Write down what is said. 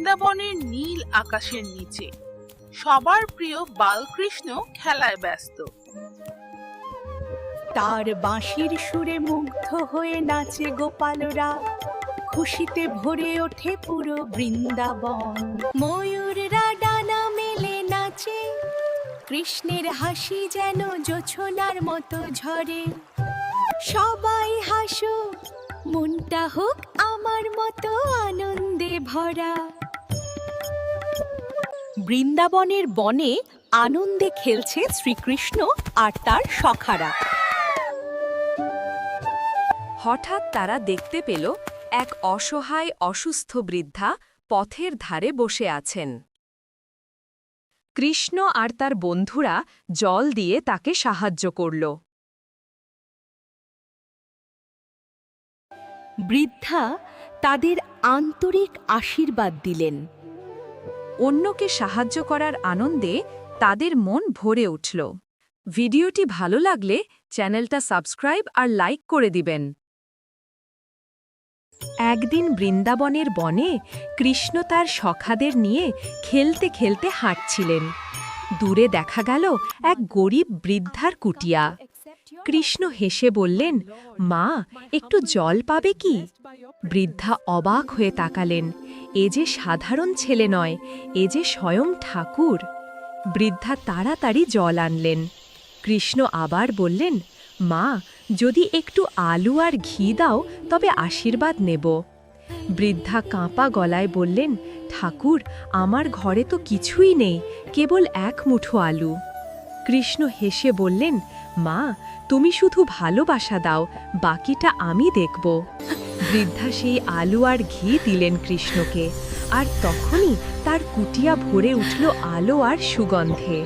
বৃন্দাবনের নীল আকাশের নিচে সবার প্রিয় বালকৃষ্ণ খেলায় ব্যস্ত। তার বাঁশির সুরে মুগ্ধ হয়ে নাচে গোপালরা, খুশিতে ভরে ওঠে পুরো বৃন্দাবন। ময়ূররা ডানা মেলে নাচে, কৃষ্ণের হাসি যেন জোছনার মতো ঝরে। সবাই হাসো, মনটা হোক আমার মতো আনন্দে ভরা। বৃন্দাবনের বনে আনন্দে খেলছে শ্রীকৃষ্ণ আর তার সখারা। হঠাৎ তারা দেখতে পেল এক অসহায় অসুস্থ বৃদ্ধা পথের ধারে বসে আছেন। কৃষ্ণ আর তার বন্ধুরা জল দিয়ে তাকে সাহায্য করল। বৃদ্ধা তাদের আন্তরিক আশীর্বাদ দিলেন। অন্যকে সাহায্য করার আনন্দে তাদের মন ভরে উঠল। ভিডিওটি ভালো লাগলে চ্যানেলটা সাবস্ক্রাইব আর লাইক করে দিবেন। একদিন বৃন্দাবনের বনে কৃষ্ণ তার সখাদের নিয়ে খেলতে খেলতে হাঁটছিলেন। দূরে দেখা গেল এক গরিব বৃদ্ধার কুটিয়া। কৃষ্ণ হেসে বললেন, মা, একটু জল পাবে কি? বৃদ্ধা অবাক হয়ে তাকালেন। এ যে সাধারণ ছেলে নয়, এ যে স্বয়ং ঠাকুর। বৃদ্ধা তাড়াতাড়ি জল আনলেন। কৃষ্ণ আবার বললেন, মা, যদি একটু আলু আর ঘি দাও তবে আশীর্বাদ নেব। বৃদ্ধা কাঁপা গলায় বললেন, ঠাকুর, আমার ঘরে তো কিছুই নেই, কেবল এক মুঠো আলু। কৃষ্ণ হেসে বললেন, মা, তুমি শুধু ভালোবাসা দাও, বাকিটা আমি দেখব। বৃদ্ধা সেই আলু আর ঘি দিলেন কৃষ্ণকে, আর তখনই তার কুটিয়া ভরে উঠল আলো আর সুগন্ধে।